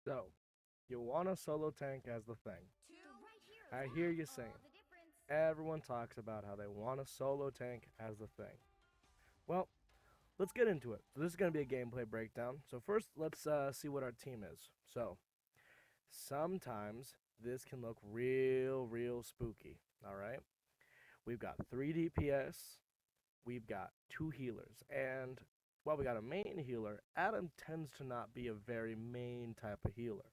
So, you want a solo tank as the thing. I hear you saying. Everyone talks about how they want a solo tank as the thing. Well, let's get into it. So this is going to be a gameplay breakdown. So first, let's see what our team is. So, sometimes this can look real spooky. All right? We've got 3 DPS, we've got 2 healers, and while we got a main healer, Adam tends to not be a very main type of healer.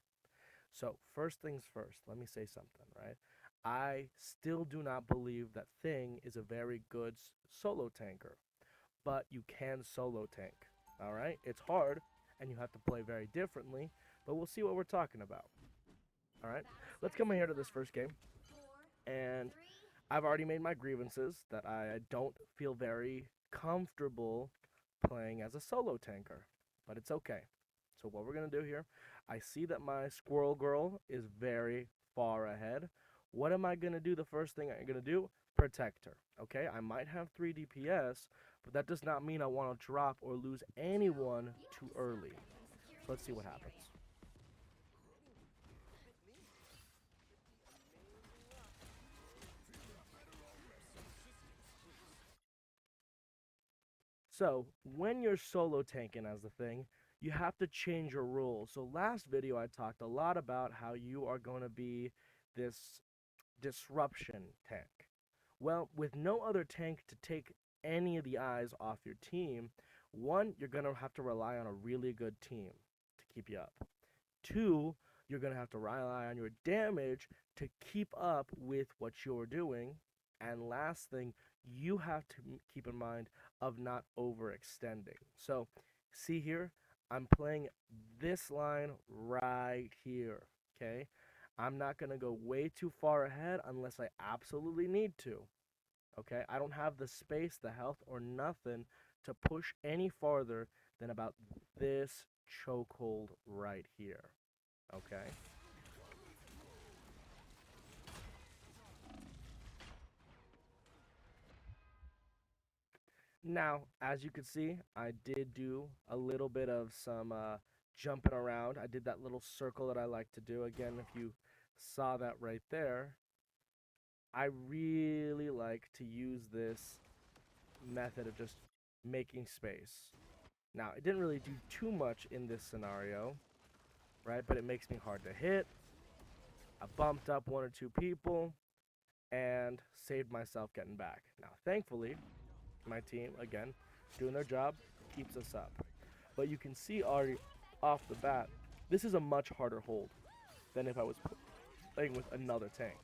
So, first things first, let me say something, right? I still do not believe that Thing is a very good solo tanker, but you can solo tank, all right? It's hard, and you have to play very differently, but we'll see what we're talking about, all right? Let's come in here to this first game, and I've already made my grievances that I don't feel very comfortable playing as a solo tanker, but it's okay. So what we're going to do here, I see that my squirrel girl is very far ahead. What am I going to do? The first thing I'm going to do, protect her. Okay, I might have 3 DPS, but that does not mean I want to drop or lose anyone too early. So let's see what happens. So, when you're solo tanking as the thing, you have to change your rules. So, last video I talked a lot about how you are going to be this disruption tank. Well, with no other tank to take any of the eyes off your team, one, you're going to have to rely on a really good team to keep you up. Two, you're going to have to rely on your damage to keep up with what you're doing. And last thing, you have to keep in mind of not overextending. So, see here, I'm playing this line right here, okay? I'm not going to go way too far ahead unless I absolutely need to, okay? I don't have the space, the health, or nothing to push any farther than about this chokehold right here, okay? Now, as you can see, I did do a little bit of some jumping around. I did that little circle that I like to do. Again, if you saw that right there, I really like to use this method of just making space. Now, it didn't really do too much in this scenario, right? But it makes me hard to hit. I bumped up 1 or 2 people and saved myself getting back. Now, thankfully, my team, again, doing their job, keeps us up. But you can see already off the bat, this is a much harder hold than if I was playing with another tank.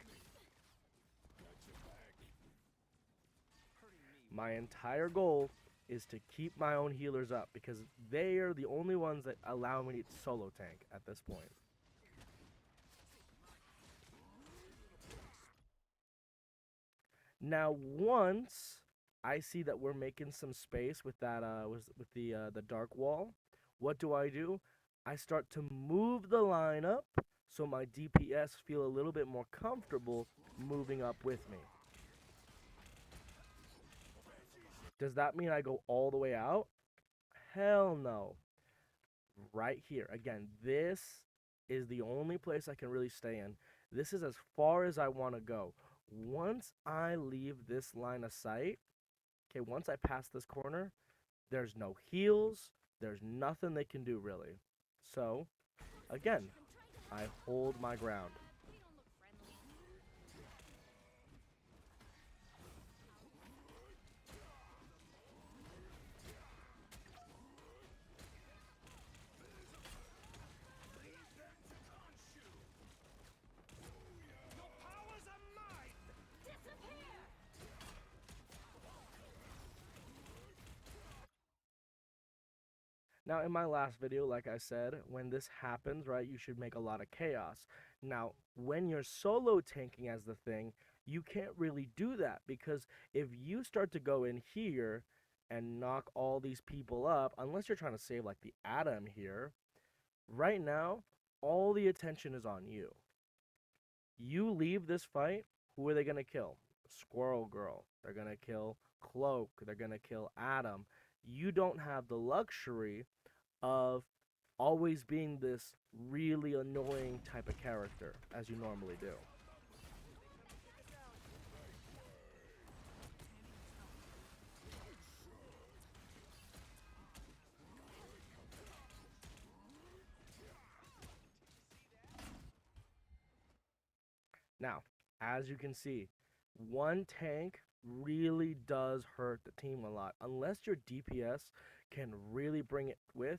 My entire goal is to keep my own healers up because they are the only ones that allow me to solo tank at this point. Now, once I see that we're making some space with that with the dark wall, what do? I start to move the line up so my DPS feel a little bit more comfortable moving up with me. Does that mean I go all the way out? Hell no. Right here. Again, this is the only place I can really stay in. This is as far as I want to go. Once I leave this line of sight, okay, once I pass this corner, there's no heals, there's nothing they can do really. So, again, I hold my ground. Now, in my last video, like I said, when this happens, right, you should make a lot of chaos. Now, when you're solo tanking as the thing, you can't really do that because if you start to go in here and knock all these people up, unless you're trying to save like the atom here, right now, all the attention is on you. You leave this fight, who are they going to kill? Squirrel Girl. They're going to kill Cloak. They're going to kill Adam. You don't have the luxury of always being this really annoying type of character as you normally do. Now, as you can see, one tank really does hurt the team a lot. Unless your DPS can really bring it with,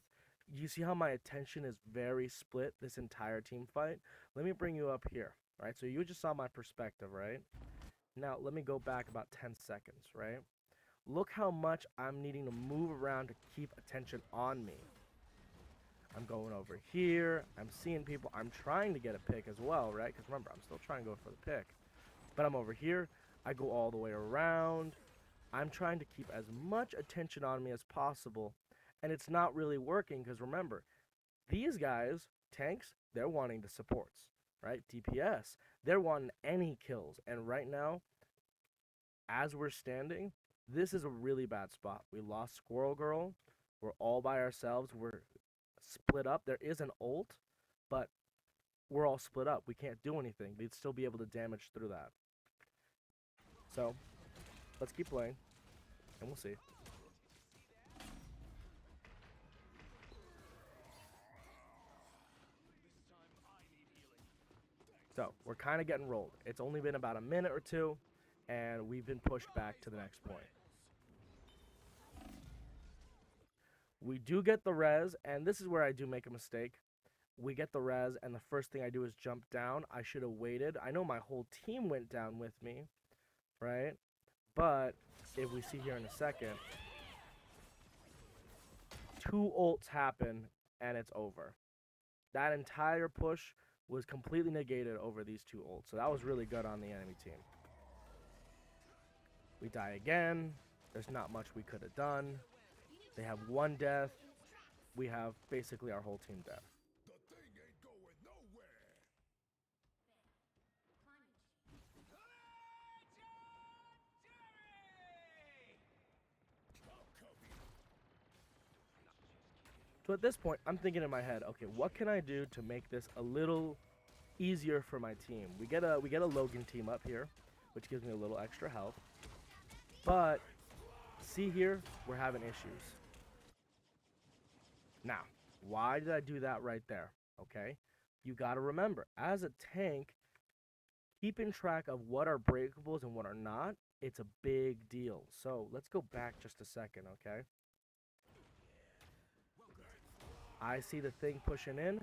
you see how my attention is very split this entire team fight? Let me bring you up here, right? So you just saw my perspective, right? Now, let me go back about 10 seconds, right? Look how much I'm needing to move around to keep attention on me. I'm going over here. I'm seeing people. I'm trying to get a pick as well, right? Because remember, I'm still trying to go for the pick. But I'm over here. I go all the way around. I'm trying to keep as much attention on me as possible. And it's not really working because remember, these guys, tanks, they're wanting the supports, right? DPS, they're wanting any kills. And right now, as we're standing, this is a really bad spot. We lost Squirrel Girl. We're all by ourselves. We're split up. There is an ult, but we're all split up. We can't do anything. We'd still be able to damage through that. So, let's keep playing, and we'll see. So, we're kind of getting rolled. It's only been about a minute or two, and we've been pushed back to the next point. We do get the res, and this is where I do make a mistake. We get the res, and the first thing I do is jump down. I should have waited. I know my whole team went down with me, right? But if we see here in a second, 2 ults happen, and it's over. That entire push was completely negated over these 2 ults. So that was really good on the enemy team. We die again. There's not much we could have done. They have 1 death. We have basically our whole team dead. So at this point, I'm thinking in my head, okay, what can I do to make this a little easier for my team? We get a Logan team up here, which gives me a little extra health. But see here, we're having issues. Now, why did I do that right there? Okay, you got to remember, as a tank, keeping track of what are breakables and what are not, it's a big deal. So let's go back just a second, okay? I see the thing pushing in.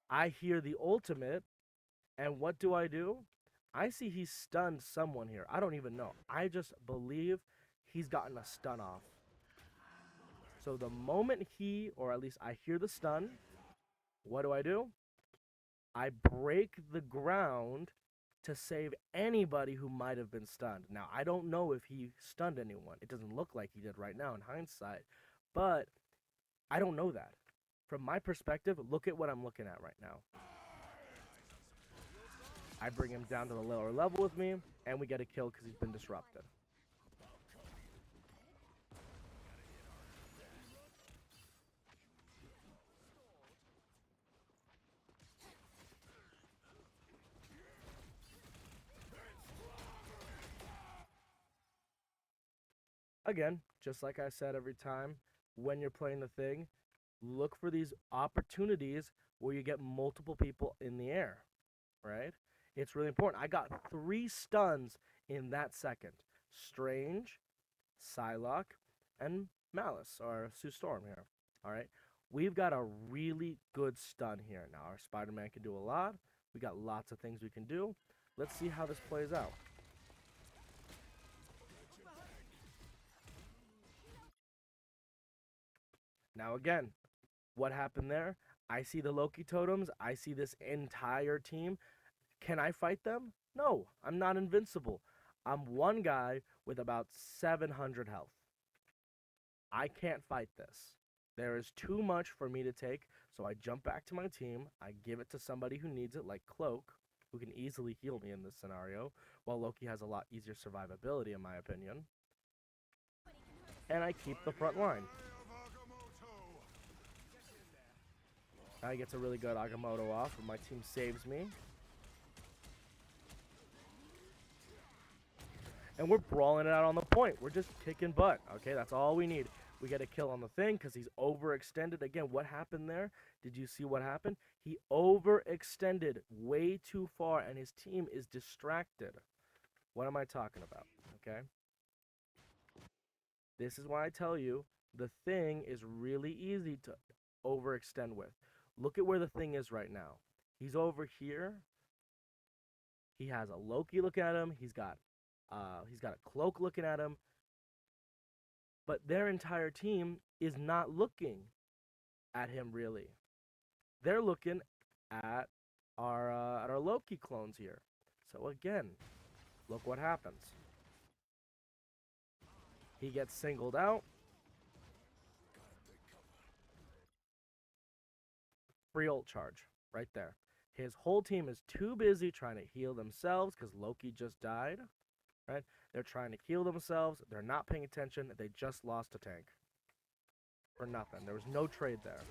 I hear the ultimate, and what do? I see he's stunned someone here. I don't even know. I just believe he's gotten a stun off. So the moment he, or at least I hear the stun, what do? I break the ground to save anybody who might have been stunned. Now, I don't know if he stunned anyone. It doesn't look like he did right now in hindsight, but I don't know that. From my perspective, look at what I'm looking at right now. I bring him down to the lower level with me, and we get a kill because he's been disrupted. Again, just like I said every time, when you're playing the thing, look for these opportunities where you get multiple people in the air, right? It's really important. I got 3 stuns in that second. Strange, Psylocke, and Malice, or Sue Storm here, all right? We've got a really good stun here. Now, our Spider-Man can do a lot. We got lots of things we can do. Let's see how this plays out. Now again, what happened there? I see the Loki totems. I see this entire team. Can I fight them? No, I'm not invincible. I'm one guy with about 700 health. I can't fight this. There is too much for me to take, so I jump back to my team. I give it to somebody who needs it, like Cloak, who can easily heal me in this scenario, while Loki has a lot easier survivability, in my opinion. And I keep the front line. I gets a really good Agamotto off, but my team saves me. And we're brawling it out on the point. We're just kicking butt. Okay, that's all we need. We get a kill on the thing because he's overextended. Again, what happened there? Did you see what happened? He overextended way too far, and his team is distracted. What am I talking about? Okay. This is why I tell you the thing is really easy to overextend with. Look at where the thing is right now. He's over here. He has a Loki looking at him. He's got a cloak looking at him. But their entire team is not looking at him really. They're looking at our Loki clones here. So again, look what happens. He gets singled out. Free ult charge right there. His whole team is too busy trying to heal themselves because Loki just died. Right? They're trying to heal themselves. They're not paying attention. They just lost a tank. For nothing. There was no trade there.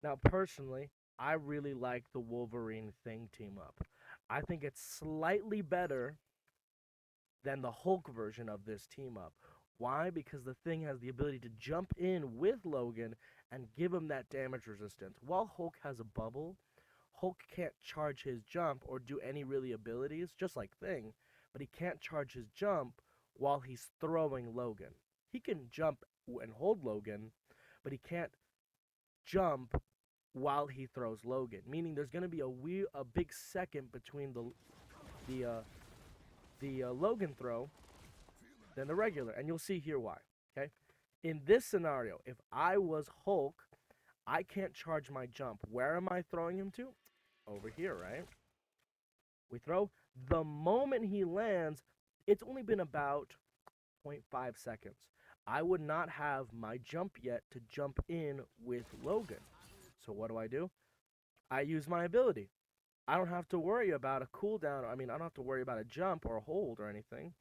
Now, personally, I really like the Wolverine Thing team up. I think it's slightly better than the Hulk version of this team up. Why? Because the Thing has the ability to jump in with Logan and give him that damage resistance. While Hulk has a bubble, Hulk can't charge his jump or do any really abilities, just like Thing, but he can't charge his jump while he's throwing Logan. He can jump and hold Logan, but he can't jump while he throws Logan. Meaning there's going to be a big second between the Logan throw than the regular, and you'll see here why. Okay, in this scenario, if I was Hulk, I can't charge my jump. Where am I throwing him to? Over here, right? We throw. The moment he lands, it's only been about 0.5 seconds. I would not have my jump yet to jump in with Logan. So what do? I use my ability. I don't have to worry about a cooldown. I mean, I don't have to worry about a jump or a hold or anything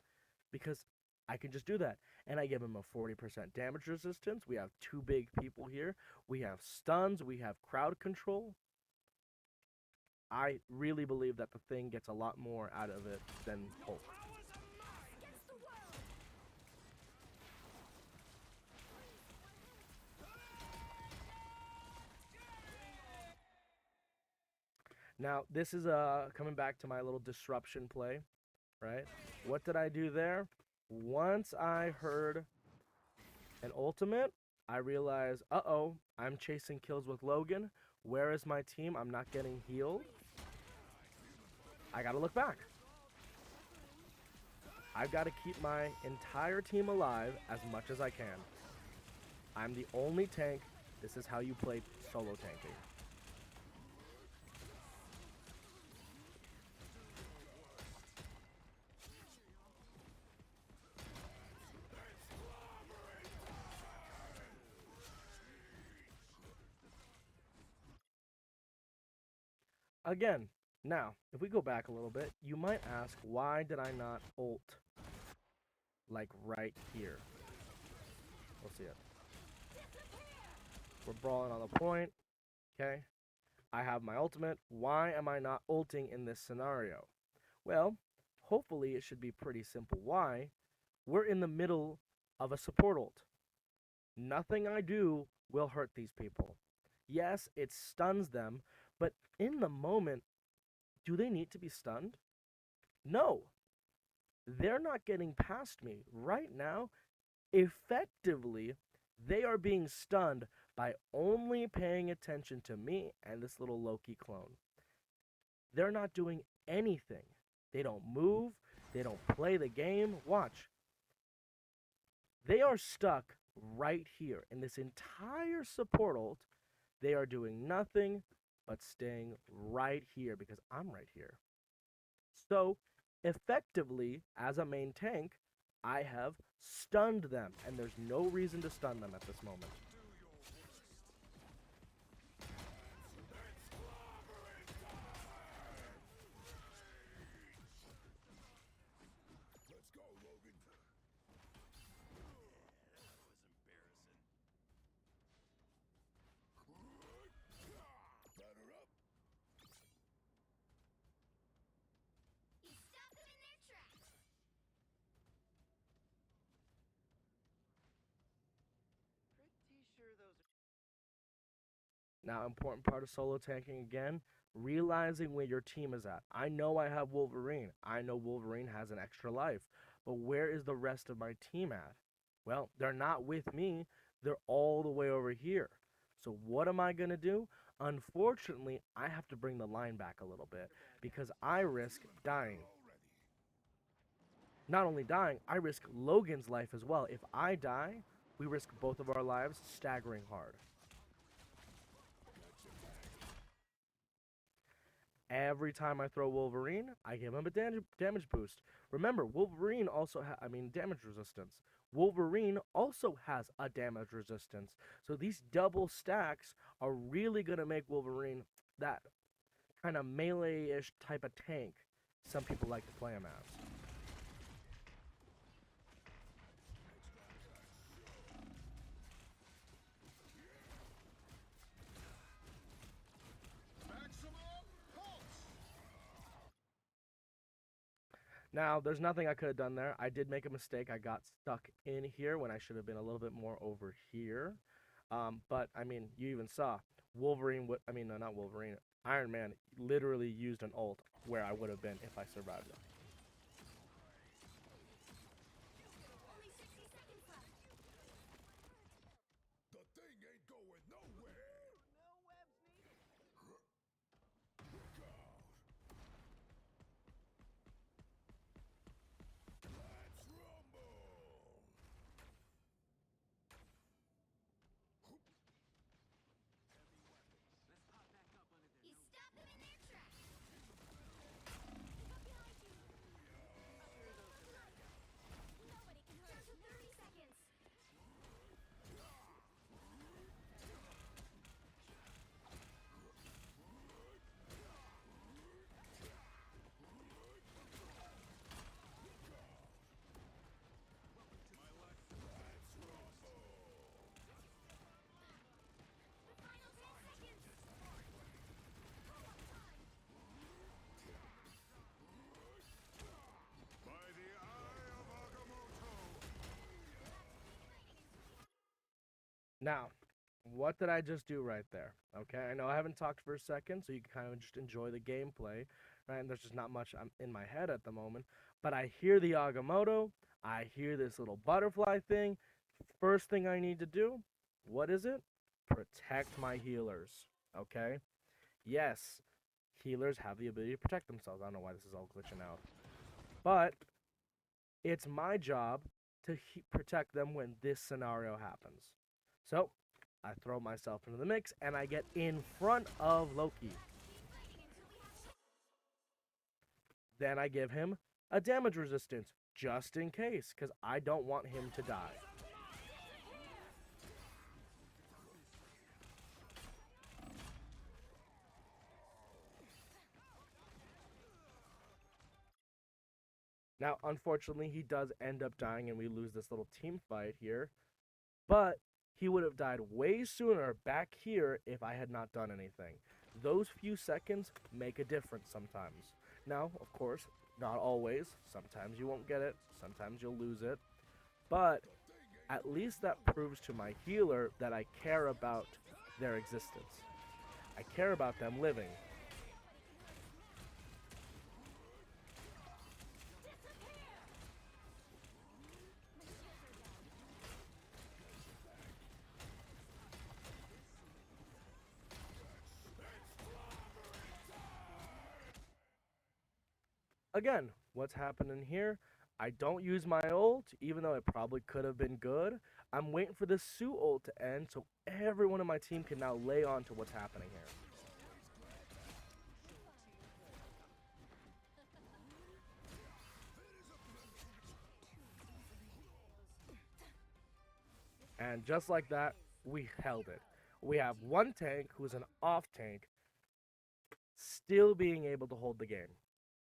because I can just do that. And I give him a 40% damage resistance. We have two big people here. We have stuns. We have crowd control. I really believe that the Thing gets a lot more out of it than Hulk. Now, this is coming back to my little disruption play, right? What did I do there? Once I heard an ultimate, I realized, uh-oh, I'm chasing kills with Logan. Where is my team? I'm not getting healed. I gotta look back. I've got to keep my entire team alive as much as I can. I'm the only tank. This is how you play solo tanking. Again, now, if we go back a little bit, you might ask, why did I not ult like right here? We'll see it. We're brawling on the point, okay? I have my ultimate. Why am I not ulting in this scenario? Well, hopefully it should be pretty simple. Why? We're in the middle of a support ult. Nothing I do will hurt these people. Yes, it stuns them, but in the moment, do they need to be stunned? No. they're not getting past me. Right now, effectively, they are being stunned by only paying attention to me and this little Loki clone. They're not doing anything. They don't move, they don't play the game. Watch. They are stuck right here in this entire support ult. They are doing nothing but staying right here because I'm right here. So, effectively, as a main tank, I have stunned them, and there's no reason to stun them at this moment. Now, important part of solo tanking again, realizing where your team is at. I know I have Wolverine. I know Wolverine has an extra life. But where is the rest of my team at? Well, they're not with me. They're all the way over here. So what am I going to do? Unfortunately, I have to bring the line back a little bit because I risk dying. Not only dying, I risk Logan's life as well. If I die, we risk both of our lives staggering hard. Every time I throw Wolverine, I give him a damage boost. Remember, Wolverine also damage resistance. Wolverine also has a damage resistance. So these double stacks are really going to make Wolverine that kind of melee-ish type of tank some people like to play him as. Now, there's nothing I could have done there. I did make a mistake. I got stuck in here when I should have been a little bit more over here. But, I mean, you even saw Wolverine, no, not Wolverine, Iron Man literally used an ult where I would have been if I survived it. Now, what did I just do right there? Okay, I know I haven't talked for a second, so you can kind of just enjoy the gameplay, right? And there's just not much in my head at the moment. But I hear the Agamotto, I hear this little butterfly thing. First thing I need to do, what is it? Protect my healers, okay? Yes, healers have the ability to protect themselves. I don't know why this is all glitching out. But it's my job to protect them when this scenario happens. So, I throw myself into the mix, and I get in front of Loki. Then I give him a damage resistance, just in case, because I don't want him to die. Now, unfortunately, he does end up dying, and we lose this little team fight here. But he would have died way sooner back here if I had not done anything. Those few seconds make a difference sometimes. Now, of course, not always. Sometimes you won't get it. Sometimes you'll lose it. But at least that proves to my healer that I care about their existence. I care about them living. again, what's happening here? I don't use my ult, even though it probably could have been good. I'm waiting for this Sue ult to end so everyone on my team can now lay on to what's happening here. And just like that, we held it. We have one tank who's an off tank still being able to hold the game,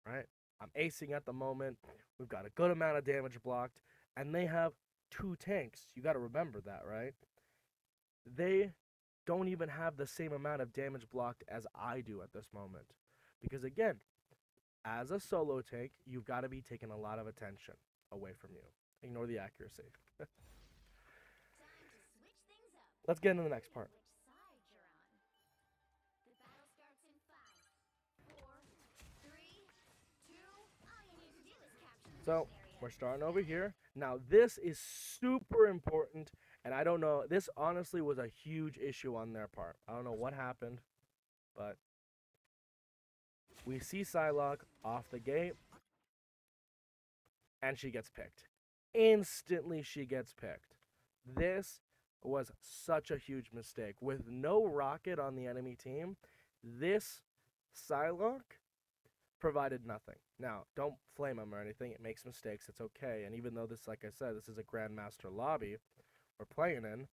right? I'm acing at the moment. We've got a good amount of damage blocked, and they have two tanks. You got to remember that, right? They don't even have the same amount of damage blocked as I do at this moment. Because again, as a solo tank, you've got to be taking a lot of attention away from you. Ignore the accuracy. Let's get into the next part. So we're starting over here. Now this is super important, and I don't know. This honestly was a huge issue on their part. I don't know what happened, but we see Psylocke off the gate, and she gets picked. Instantly, she gets picked. This was such a huge mistake. With no rocket on the enemy team, this Psylocke provided nothing. Now, don't flame him or anything. It makes mistakes. It's okay. And even though this, like I said, this is a Grandmaster lobby we're playing in,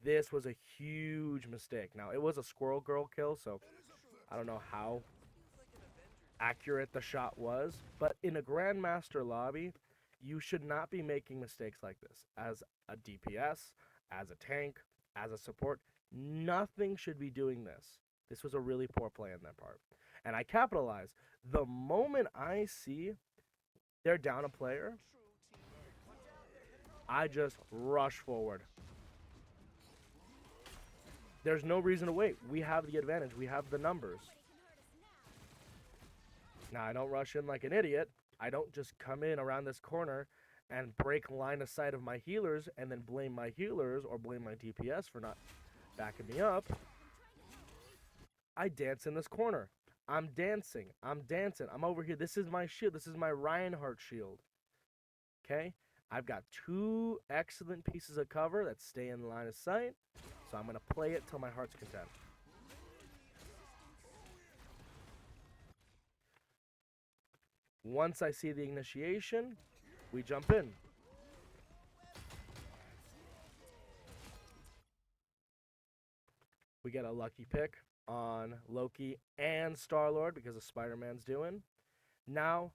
this was a huge mistake. Now, it was a Squirrel Girl kill, so I don't know how accurate the shot was. But in a Grandmaster lobby, you should not be making mistakes like this. As a DPS, as a tank, as a support, nothing should be doing this. This was a really poor play on their part. And I capitalize. The moment I see they're down a player, I just rush forward. There's no reason to wait. We have the advantage. We have the numbers. Now, I don't rush in like an idiot. I don't just come in around this corner and break line of sight of my healers and then blame my healers or blame my DPS for not backing me up. I dance in this corner. I'm dancing. I'm dancing. I'm over here. This is my shield. This is my Reinhardt shield. Okay? I've got two excellent pieces of cover that stay in the line of sight. So I'm going to play it till my heart's content. Once I see the initiation, we jump in. We get a lucky pick on Loki and Star-Lord because of Spider-Man's doing. Now,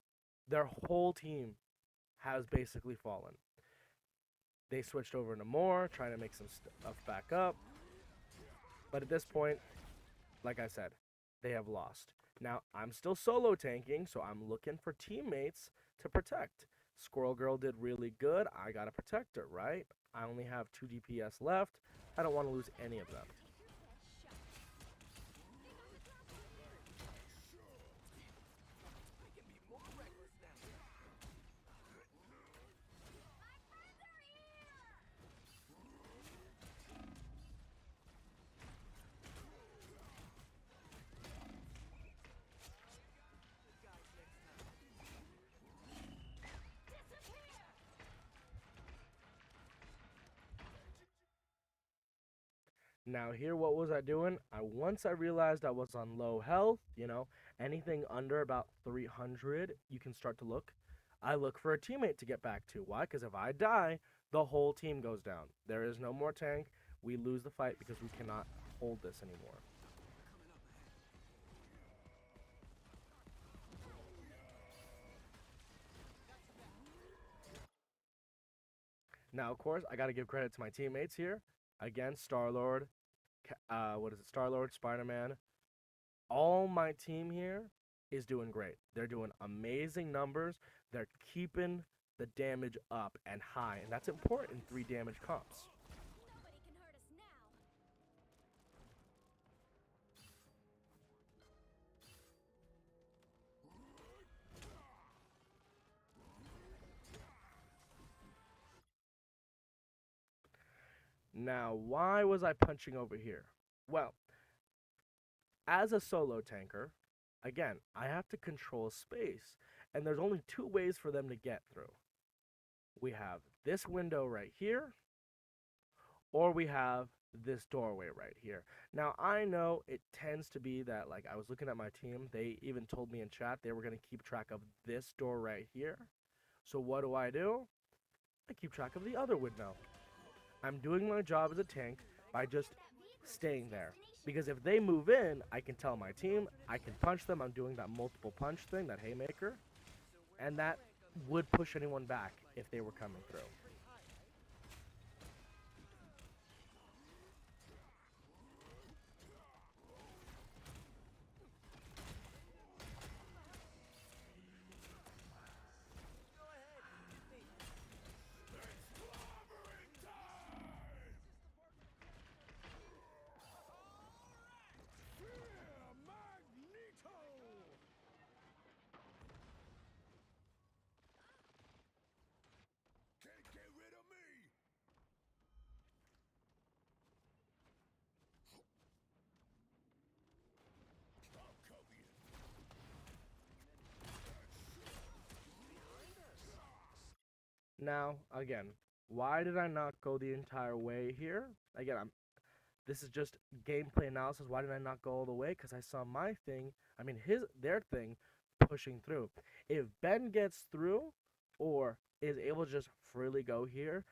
their whole team has basically fallen. They switched over into more, trying to make some stuff back up. But at this point, like I said, they have lost. Now, I'm still solo tanking, so I'm looking for teammates to protect. Squirrel Girl did really good. I got to protect her, right? I only have 2 DPS left. I don't want to lose any of them. Now here, what was I doing? Once I realized I was on low health, anything under about 300, you can start to look. I look for a teammate to get back to. Why? Because if I die, the whole team goes down. There is no more tank. We lose the fight because we cannot hold this anymore. Now, of course, I got to give credit to my teammates here. Again, Star-Lord, Star-Lord, Spider-Man. All my team here is doing great. They're doing amazing numbers. They're keeping the damage up and high, and that's important in 3 damage comps. Now, why was I punching over here? Well, as a solo tanker, again, I have to control space. And there's only two ways for them to get through. We have this window right here, or we have this doorway right here. Now, I know it tends to be that, like, I was looking at my team, they even told me in chat they were going to keep track of this door right here. So what do? I keep track of the other window. I'm doing my job as a tank by just staying there. Because if they move in, I can tell my team, I can punch them, I'm doing that multiple punch thing, that haymaker, and that would push anyone back if they were coming through. Now, again, why did I not go the entire way here? Again, this is just gameplay analysis. Why did I not go all the way? Because I saw my thing, their thing, pushing through. If Ben gets through, or is able to just freely go here,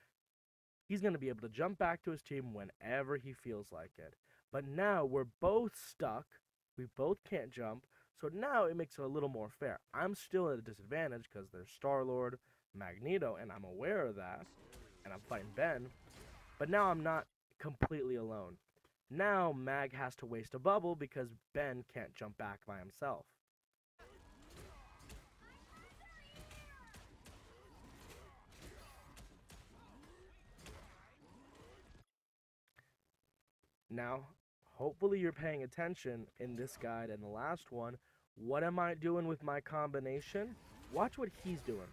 he's going to be able to jump back to his team whenever he feels like it. But now we're both stuck. We both can't jump. So now it makes it a little more fair. I'm still at a disadvantage because there's Star-Lord, Magneto, and I'm aware of that. And I'm fighting Ben. But now I'm not completely alone. Now Mag has to waste a bubble because Ben can't jump back by himself. Now, hopefully you're paying attention in this guide and the last one. What am I doing with my combination? Watch what he's doing.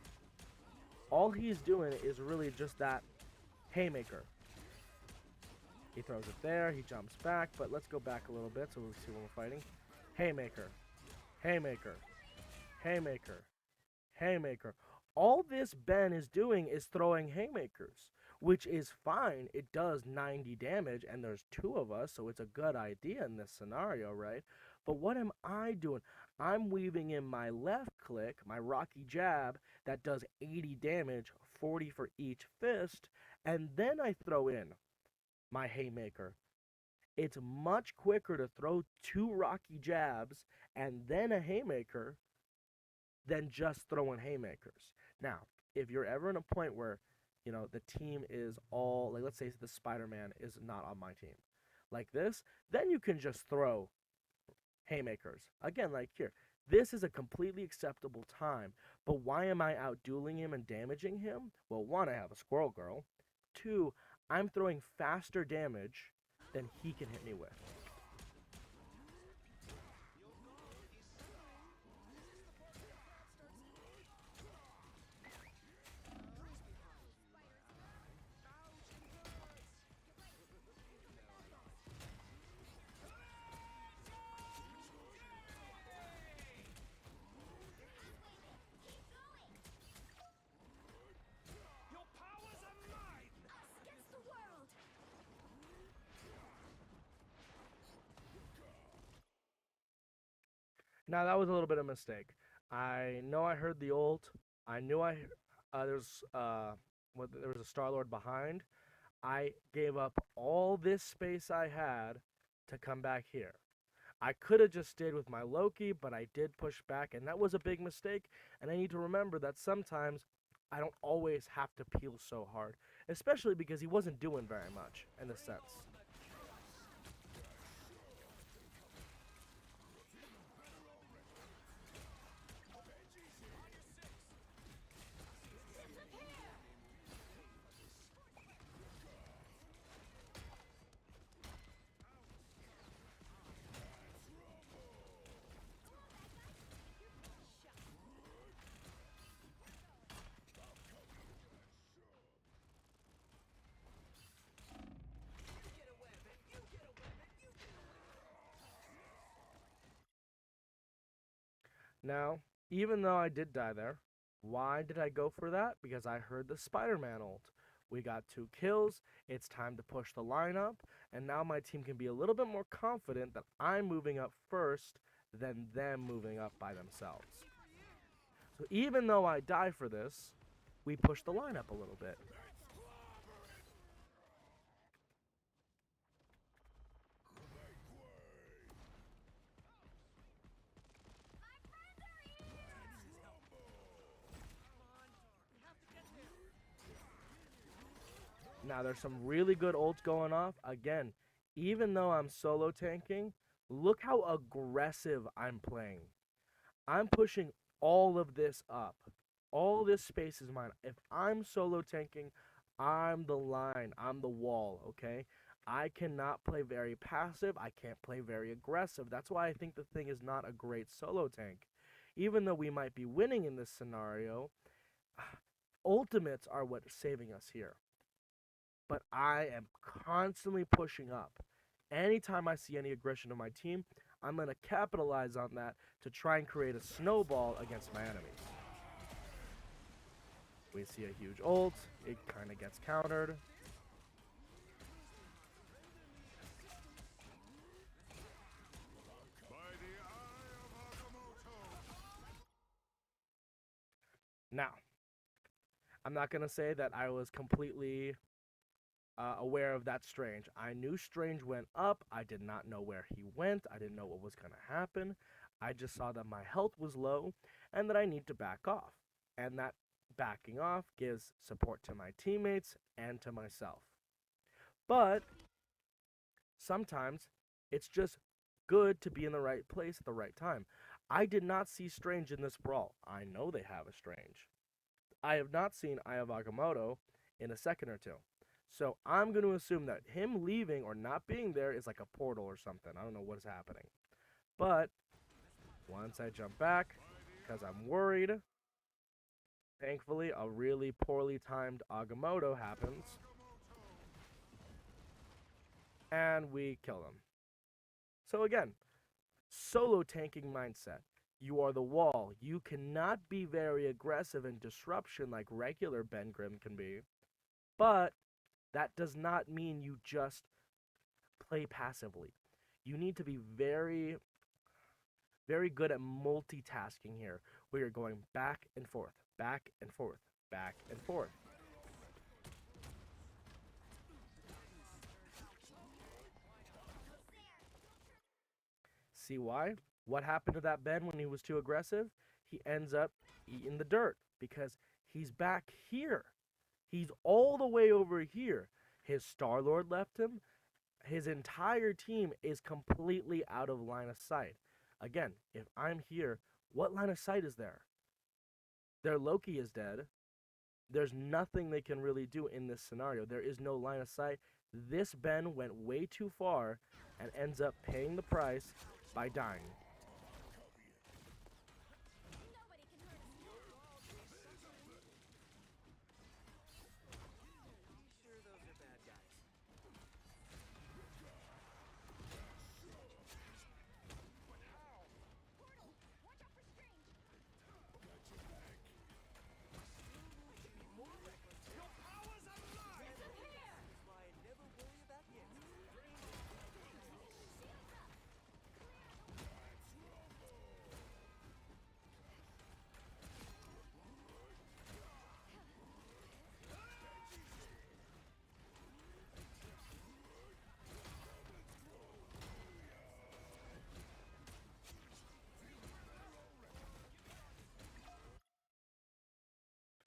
All he's doing is really just that haymaker. He throws it there, he jumps back, but let's go back a little bit so we'll see when we're fighting. Haymaker, haymaker, haymaker, haymaker. All this Ben is doing is throwing haymakers, which is fine. It does 90 damage, and there's two of us, so it's a good idea in this scenario, right? But what am I doing? I'm weaving in my left click, my Rocky Jab, that does 80 damage, 40 for each fist, and then I throw in my haymaker. It's much quicker to throw two Rocky Jabs and then a haymaker than just throwing haymakers. Now, if you're ever in a point where, the team is all, like, let's say the Spider-Man is not on my team, like this, then you can just throw haymakers. Again, like here, this is a completely acceptable time, but why am I out-dueling him and damaging him? Well, one, I have a Squirrel Girl. Two, I'm throwing faster damage than he can hit me with. Now that was a little bit of a mistake. I know I heard the ult. I knew there was a Star Lord behind. I gave up all this space I had to come back here. I could have just stayed with my Loki, but I did push back, and that was a big mistake. And I need to remember that sometimes I don't always have to peel so hard, especially because he wasn't doing very much in a sense. Now, Even though I did die there, why did I go for that? Because I heard the Spider-Man ult. We got 2 kills, it's time to push the lineup, and now my team can be a little bit more confident that I'm moving up first than them moving up by themselves. So even though I die for this, we push the lineup a little bit. Now there's some really good ults going off. Again, even though I'm solo tanking, look how aggressive I'm playing. I'm pushing all of this up. All this space is mine. If I'm solo tanking, I'm the line. I'm the wall, okay? I cannot play very passive. I can't play very aggressive. That's why I think the thing is not a great solo tank. Even though we might be winning in this scenario, ultimates are what are saving us here. But I am constantly pushing up. Anytime I see any aggression of my team, I'm going to capitalize on that to try and create a snowball against my enemies. We see a huge ult. It kind of gets countered. Now, I'm not going to say that I was completely aware of that Strange. I knew Strange went up. I did not know where he went. I didn't know what was going to happen. I just saw that my health was low and that I need to back off. And that backing off gives support to my teammates and to myself. But sometimes it's just good to be in the right place at the right time. I did not see Strange in this brawl. I know they have a Strange. I have not seen Eye of Agamotto in a second or two. So I'm going to assume that him leaving or not being there is like a portal or something. I don't know what is happening. But once I jump back, because I'm worried, thankfully a really poorly timed Agamotto happens. And we kill him. So again, solo tanking mindset. You are the wall. You cannot be very aggressive in disruption like regular Ben Grimm can be. But that does not mean you just play passively. You need to be very, very good at multitasking here, where you're going back and forth, back and forth, back and forth. See why? What happened to that Ben when he was too aggressive? He ends up eating the dirt because he's back here. He's all the way over here. His Star-Lord left him. His entire team is completely out of line of sight. Again, if I'm here, what line of sight is there? Their Loki is dead. There's nothing they can really do in this scenario. There is no line of sight. This Ben went way too far and ends up paying the price by dying.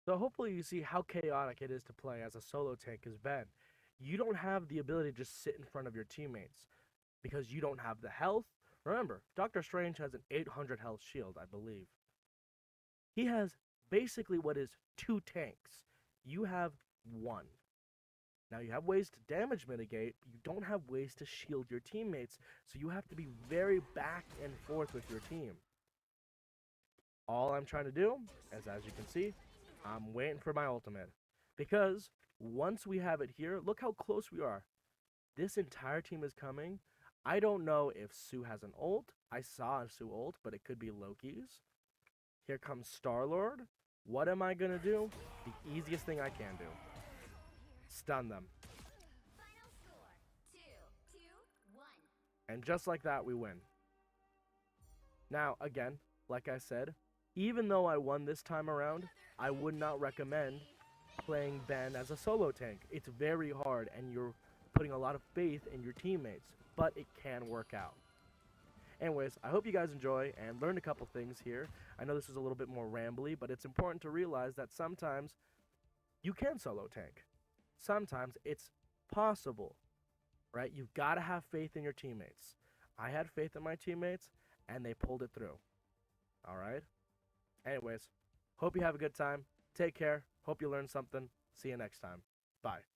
So hopefully you see how chaotic it is to play as a solo tank as Ben. You don't have the ability to just sit in front of your teammates because you don't have the health. Remember, Doctor Strange has an 800 health shield, I believe. He has basically what is 2 tanks. You have 1. Now you have ways to damage mitigate, but you don't have ways to shield your teammates, so you have to be very back and forth with your team. All I'm trying to do is, as you can see, I'm waiting for my ultimate. Because once we have it here, look how close we are. This entire team is coming. I don't know if Sue has an ult. I saw a Sue ult, but it could be Loki's. Here comes Star-Lord. What am I gonna do? The easiest thing I can do. Stun them. And just like that, we win. Now, again, like I said, even though I won this time around, I would not recommend playing Ben as a solo tank. It's very hard, and you're putting a lot of faith in your teammates, but it can work out. Anyways, I hope you guys enjoy and learned a couple things here. I know this is a little bit more rambly, but it's important to realize that sometimes you can solo tank. Sometimes it's possible, right? You've got to have faith in your teammates. I had faith in my teammates, and they pulled it through. All right? Anyways, hope you have a good time. Take care. Hope you learned something. See you next time. Bye.